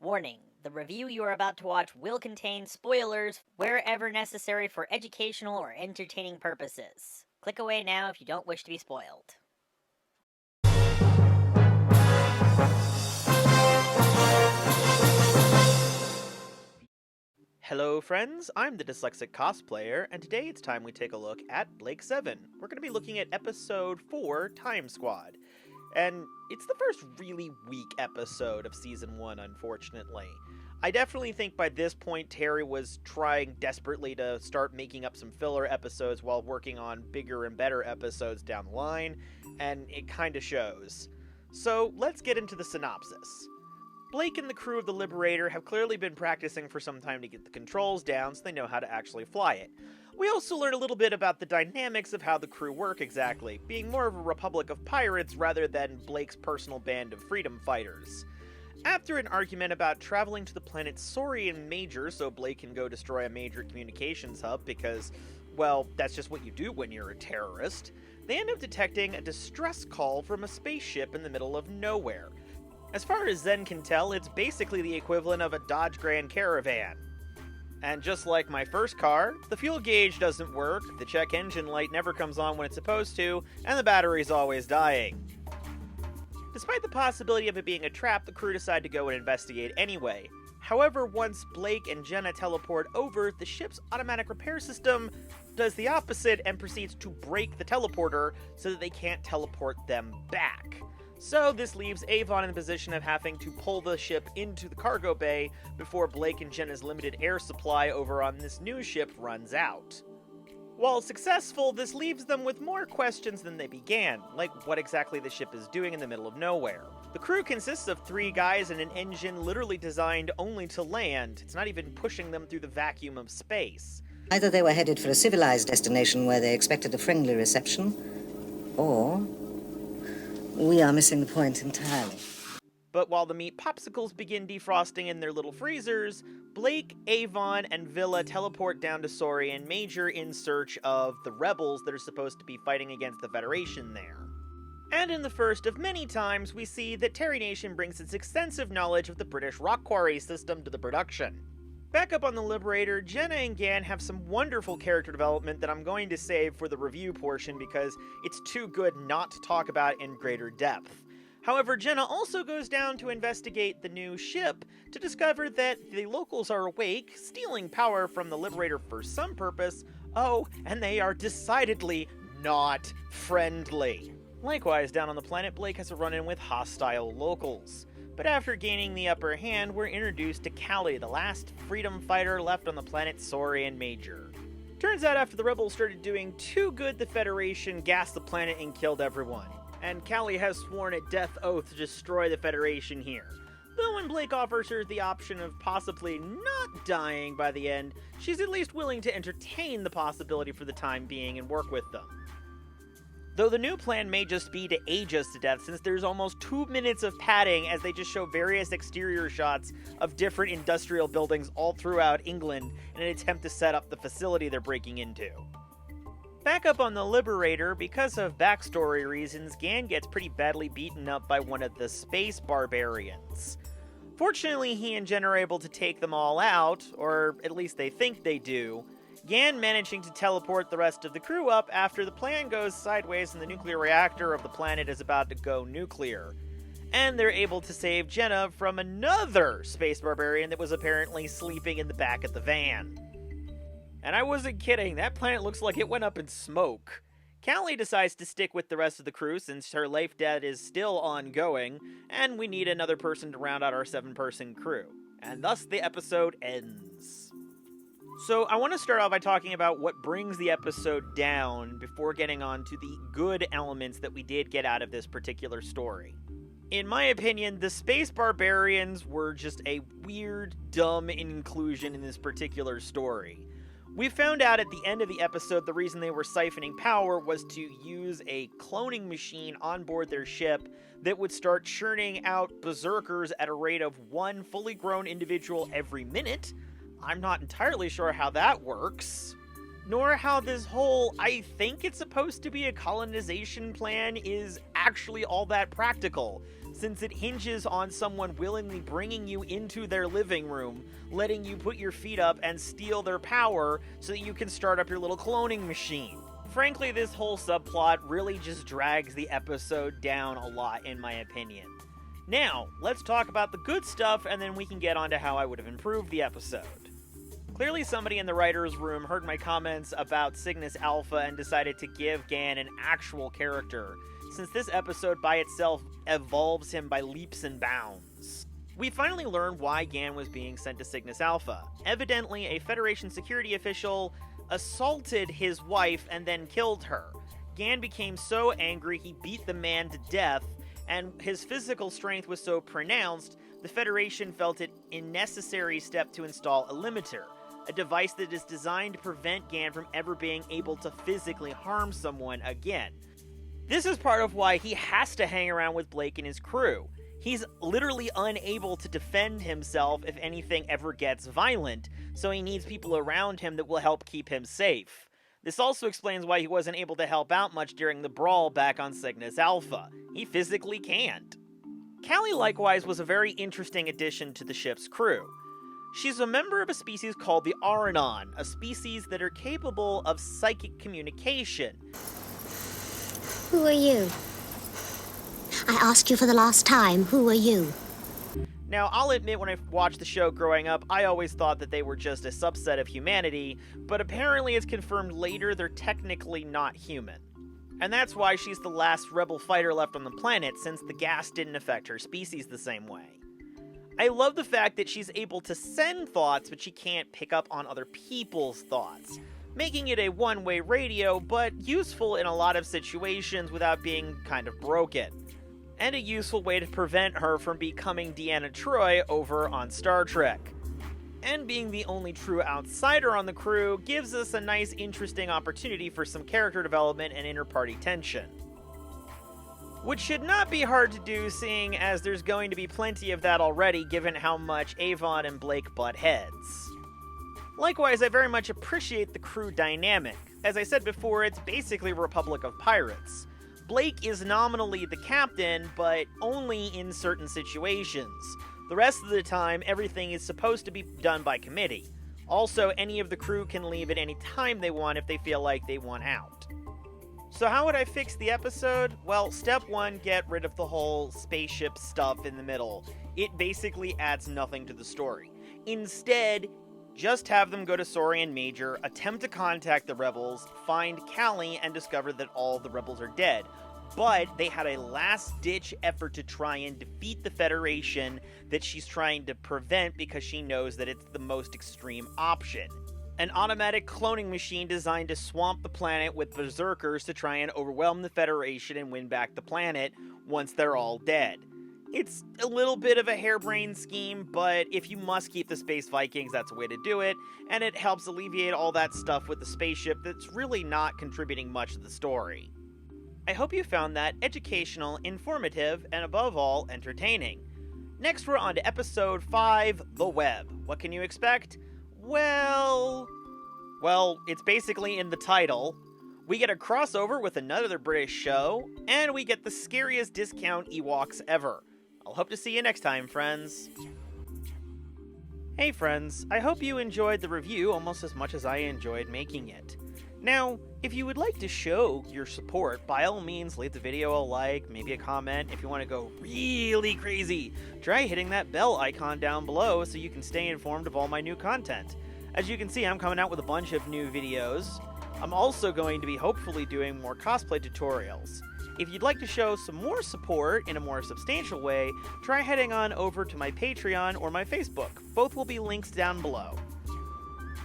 Warning, the review you are about to watch will contain spoilers wherever necessary for educational or entertaining purposes. Click away now if you don't wish to be spoiled. Hello friends, I'm the Dyslexic Cosplayer, and today it's time we take a look at Blake 7. We're going to be looking at Episode 4, Time Squad. And it's the first really weak episode of Season 1, unfortunately. I definitely think by this point Terry was trying desperately to start making up some filler episodes while working on bigger and better episodes down the line, and it kinda shows. So let's get into the synopsis. Blake and the crew of the Liberator have clearly been practicing for some time to get the controls down so they know how to actually fly it. We also learn a little bit about the dynamics of how the crew work exactly, being more of a republic of pirates rather than Blake's personal band of freedom fighters. After an argument about traveling to the planet Saurian Major so Blake can go destroy a major communications hub because, well, that's just what you do when you're a terrorist, they end up detecting a distress call from a spaceship in the middle of nowhere. As far as Zen can tell, it's basically the equivalent of a Dodge Grand Caravan. And just like my first car, the fuel gauge doesn't work, the check engine light never comes on when it's supposed to, and the battery's always dying. Despite the possibility of it being a trap, the crew decide to go and investigate anyway. However, once Blake and Jenna teleport over, the ship's automatic repair system does the opposite and proceeds to break the teleporter so that they can't teleport them back. So this leaves Avon in the position of having to pull the ship into the cargo bay before Blake and Jenna's limited air supply over on this new ship runs out. While successful, this leaves them with more questions than they began, like what exactly the ship is doing in the middle of nowhere. The crew consists of 3 guys and an engine literally designed only to land. It's not even pushing them through the vacuum of space. Either they were headed for a civilized destination where they expected a friendly reception, or we are missing the point entirely. But while the meat popsicles begin defrosting in their little freezers, Blake, Avon, and Villa teleport down to Saurian Major in search of the rebels that are supposed to be fighting against the Federation there. And in the first of many times, we see that Terry Nation brings its extensive knowledge of the British rock quarry system to the production. Back up on the Liberator, Jenna and Gan have some wonderful character development that I'm going to save for the review portion because it's too good not to talk about in greater depth. However, Jenna also goes down to investigate the new ship to discover that the locals are awake, stealing power from the Liberator for some purpose. Oh, and they are decidedly not friendly. Likewise, down on the planet, Blake has a run-in with hostile locals. But after gaining the upper hand, we're introduced to Callie, the last freedom fighter left on the planet Saurian Major. Turns out after the rebels started doing too good, the Federation gassed the planet and killed everyone. And Callie has sworn a death oath to destroy the Federation here. Though when Blake offers her the option of possibly not dying by the end, she's at least willing to entertain the possibility for the time being and work with them. Though the new plan may just be to age us to death, since there's almost 2 minutes of padding as they just show various exterior shots of different industrial buildings all throughout England in an attempt to set up the facility they're breaking into. Back up on the Liberator, because of backstory reasons, Gan gets pretty badly beaten up by one of the space barbarians. Fortunately, he and Jen are able to take them all out, or at least they think they do, Gan managing to teleport the rest of the crew up after the plan goes sideways and the nuclear reactor of the planet is about to go nuclear. And they're able to save Jenna from another space barbarian that was apparently sleeping in the back of the van. And I wasn't kidding, that planet looks like it went up in smoke. Callie decides to stick with the rest of the crew since her life debt is still ongoing, and we need another person to round out our 7-person crew. And thus the episode ends. So I want to start off by talking about what brings the episode down before getting on to the good elements that we did get out of this particular story. In my opinion, the space barbarians were just a weird, dumb inclusion in this particular story. We found out at the end of the episode the reason they were siphoning power was to use a cloning machine on board their ship that would start churning out berserkers at a rate of 1 fully grown individual every minute. I'm not entirely sure how that works, nor how this whole I think it's supposed to be a colonization plan is actually all that practical, since it hinges on someone willingly bringing you into their living room, letting you put your feet up and steal their power so that you can start up your little cloning machine. Frankly, this whole subplot really just drags the episode down a lot, in my opinion. Now, let's talk about the good stuff, and then we can get on to how I would have improved the episode. Clearly somebody in the writer's room heard my comments about Cygnus Alpha and decided to give Gan an actual character, since this episode by itself evolves him by leaps and bounds. We finally learn why Gan was being sent to Cygnus Alpha. Evidently, a Federation security official assaulted his wife and then killed her. Gan became so angry he beat the man to death, and his physical strength was so pronounced, the Federation felt it a necessary step to install a limiter, a device that is designed to prevent Gan from ever being able to physically harm someone again. This is part of why he has to hang around with Blake and his crew. He's literally unable to defend himself if anything ever gets violent, so he needs people around him that will help keep him safe. This also explains why he wasn't able to help out much during the brawl back on Cygnus Alpha. He physically can't. Callie, likewise, was a very interesting addition to the ship's crew. She's a member of a species called the Aranon, a species that are capable of psychic communication. Who are you? I ask you for the last time, who are you? Now, I'll admit when I watched the show growing up, I always thought that they were just a subset of humanity, but apparently it's confirmed later they're technically not human. And that's why she's the last rebel fighter left on the planet, since the gas didn't affect her species the same way. I love the fact that she's able to send thoughts, but she can't pick up on other people's thoughts, making it a one-way radio, but useful in a lot of situations without being kind of broken. And a useful way to prevent her from becoming Deanna Troi over on Star Trek. And being the only true outsider on the crew gives us a nice, interesting opportunity for some character development and inter-party tension. Which should not be hard to do, seeing as there's going to be plenty of that already, given how much Avon and Blake butt heads. Likewise, I very much appreciate the crew dynamic. As I said before, it's basically a republic of pirates. Blake is nominally the captain, but only in certain situations. The rest of the time, everything is supposed to be done by committee. Also, any of the crew can leave at any time they want if they feel like they want out. So how would I fix the episode? Well, step 1, get rid of the whole spaceship stuff in the middle. It basically adds nothing to the story. Instead, just have them go to Saurian Major, attempt to contact the rebels, find Callie, and discover that all the rebels are dead. But they had a last-ditch effort to try and defeat the Federation that she's trying to prevent because she knows that it's the most extreme option. An automatic cloning machine designed to swamp the planet with berserkers to try and overwhelm the Federation and win back the planet once they're all dead. It's a little bit of a harebrained scheme, but if you must keep the Space Vikings, that's a way to do it, and it helps alleviate all that stuff with the spaceship that's really not contributing much to the story. I hope you found that educational, informative, and above all, entertaining. Next, we're on to Episode 5, The Web. What can you expect? Well, it's basically in the title. We get a crossover with another British show, and we get the scariest discount Ewoks ever. I'll hope to see you next time, friends. Hey friends, I hope you enjoyed the review almost as much as I enjoyed making it. Now, if you would like to show your support, by all means leave the video a like, maybe a comment. If you want to go really crazy, try hitting that bell icon down below so you can stay informed of all my new content. As you can see, I'm coming out with a bunch of new videos. I'm also going to be hopefully doing more cosplay tutorials. If you'd like to show some more support in a more substantial way, try heading on over to my Patreon or my Facebook. Both will be links down below.